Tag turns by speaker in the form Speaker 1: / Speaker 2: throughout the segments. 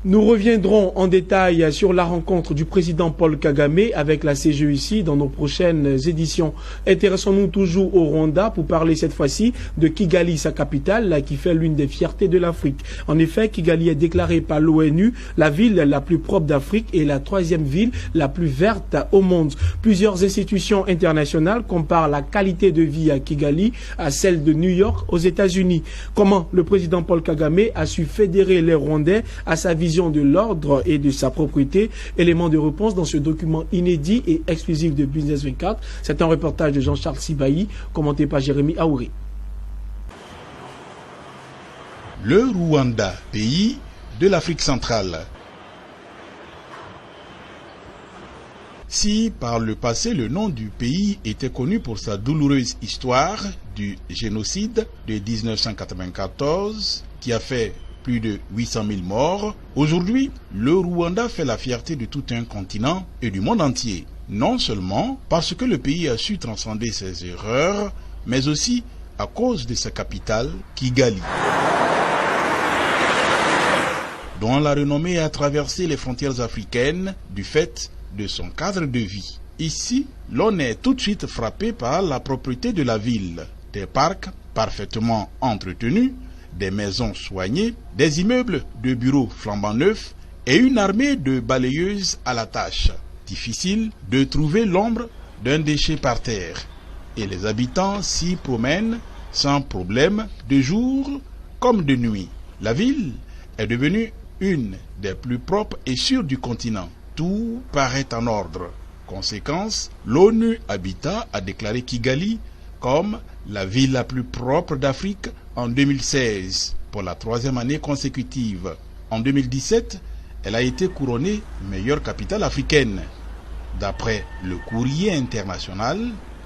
Speaker 1: Nous reviendrons en détail sur la rencontre du président Paul Kagame avec la CGEC dans nos prochaines éditions. Intéressons-nous toujours au Rwanda pour parler cette fois-ci de Kigali, sa capitale, qui fait l'une des fiertés de l'Afrique. En effet, Kigali est déclarée par l'ONU la ville la plus propre d'Afrique et la troisième ville la plus verte au monde. Plusieurs institutions internationales comparent la qualité de vie à Kigali à celle de New York aux États-Unis. Comment le président Paul Kagame a su fédérer les Rwandais à sa vision de l'ordre et de sa propriété, élément de réponse dans ce document inédit et exclusif de Business 24. C'est un reportage de Jean-Charles Sibaï, commenté par Jérémy Aouri.
Speaker 2: Le Rwanda, pays de l'Afrique centrale. Si par le passé le nom du pays était connu pour sa douloureuse histoire du génocide de 1994 qui a fait plus de 800 000 morts, aujourd'hui, le Rwanda fait la fierté de tout un continent et du monde entier. Non seulement parce que le pays a su transcender ses erreurs, mais aussi à cause de sa capitale, Kigali, dont la renommée a traversé les frontières africaines du fait de son cadre de vie. Ici, l'on est tout de suite frappé par la propreté de la ville, des parcs parfaitement entretenus, des maisons soignées, des immeubles de bureaux flambant neufs et une armée de balayeuses à la tâche. Difficile de trouver l'ombre d'un déchet par terre. Et les habitants s'y promènent sans problème de jour comme de nuit. La ville est devenue une des plus propres et sûres du continent. Tout paraît en ordre. Conséquence, l'ONU Habitat a déclaré Kigali comme la ville la plus propre d'Afrique en 2016, pour la troisième année consécutive. En 2017, elle a été couronnée meilleure capitale africaine. D'après le Courrier international,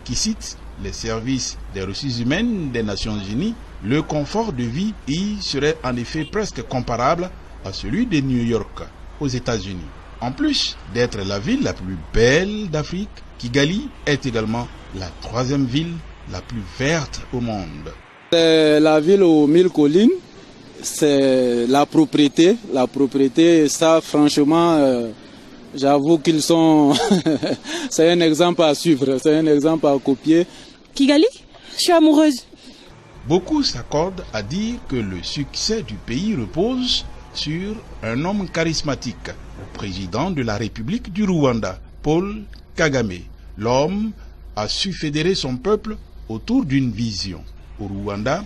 Speaker 2: qui cite les services des ressources humaines des Nations Unies, le confort de vie y serait en effet presque comparable à celui de New York, aux États-Unis. En plus d'être la ville la plus belle d'Afrique, Kigali est également la troisième ville la plus verte au monde.
Speaker 3: La ville aux 1000 collines, c'est la propriété. La propriété, ça franchement, j'avoue qu'ils sont... c'est un exemple à suivre, c'est un exemple à copier.
Speaker 4: Kigali, je suis amoureuse.
Speaker 2: Beaucoup s'accordent à dire que le succès du pays repose sur un homme charismatique, le président de la République du Rwanda, Paul Kagame. L'homme a su fédérer son peuple autour d'une vision. Au Rwanda,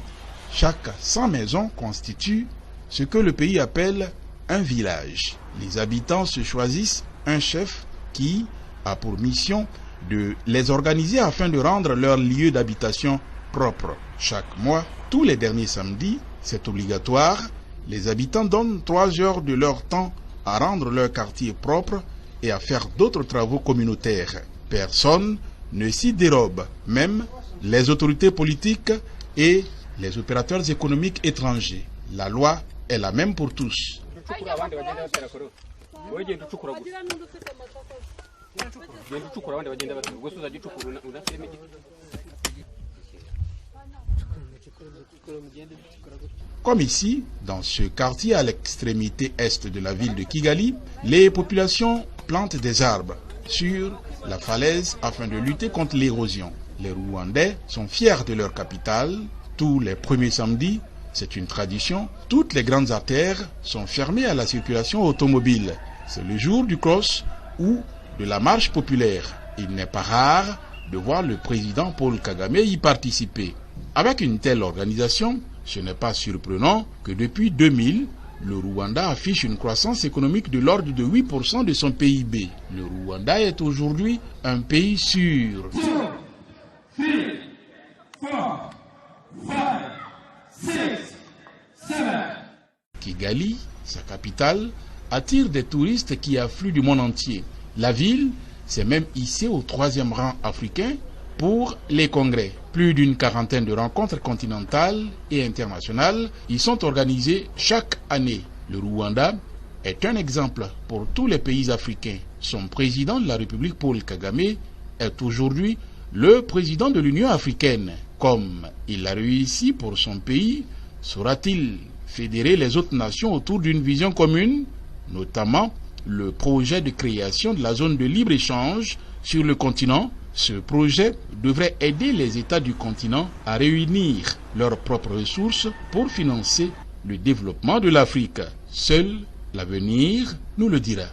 Speaker 2: chaque 100 maisons constitue ce que le pays appelle un village. Les habitants se choisissent un chef qui a pour mission de les organiser afin de rendre leur lieu d'habitation propre. Chaque mois, tous les derniers samedis, c'est obligatoire, les habitants donnent 3 heures de leur temps à rendre leur quartier propre et à faire d'autres travaux communautaires. Personne ne s'y dérobe, même les autorités politiques et les opérateurs économiques étrangers. La loi est la même pour tous. Comme ici, dans ce quartier à l'extrémité est de la ville de Kigali, les populations plantent des arbres sur la falaise afin de lutter contre l'érosion. Les Rwandais sont fiers de leur capitale. Tous les premiers samedis, c'est une tradition, toutes les grandes artères sont fermées à la circulation automobile. C'est le jour du cross ou de la marche populaire. Il n'est pas rare de voir le président Paul Kagame y participer. Avec une telle organisation, ce n'est pas surprenant que depuis 2000, le Rwanda affiche une croissance économique de l'ordre de 8% de son PIB. Le Rwanda est aujourd'hui un pays sûr.
Speaker 5: 2, 3, 4, 5, 6, 7.
Speaker 2: Kigali, sa capitale, attire des touristes qui affluent du monde entier. La ville s'est même hissée au 3e rang africain pour les congrès. Plus d'une quarantaine de rencontres continentales et internationales y sont organisées chaque année. Le Rwanda est un exemple pour tous les pays africains. Son président de la République, Paul Kagame, est aujourd'hui le président de l'Union africaine. Comme il a réussi pour son pays, saura-t-il fédérer les autres nations autour d'une vision commune? notamment le projet de création de la zone de libre-échange sur le continent. Ce projet devrait aider les États du continent à réunir leurs propres ressources pour financer le développement de l'Afrique. Seul l'avenir nous le dira.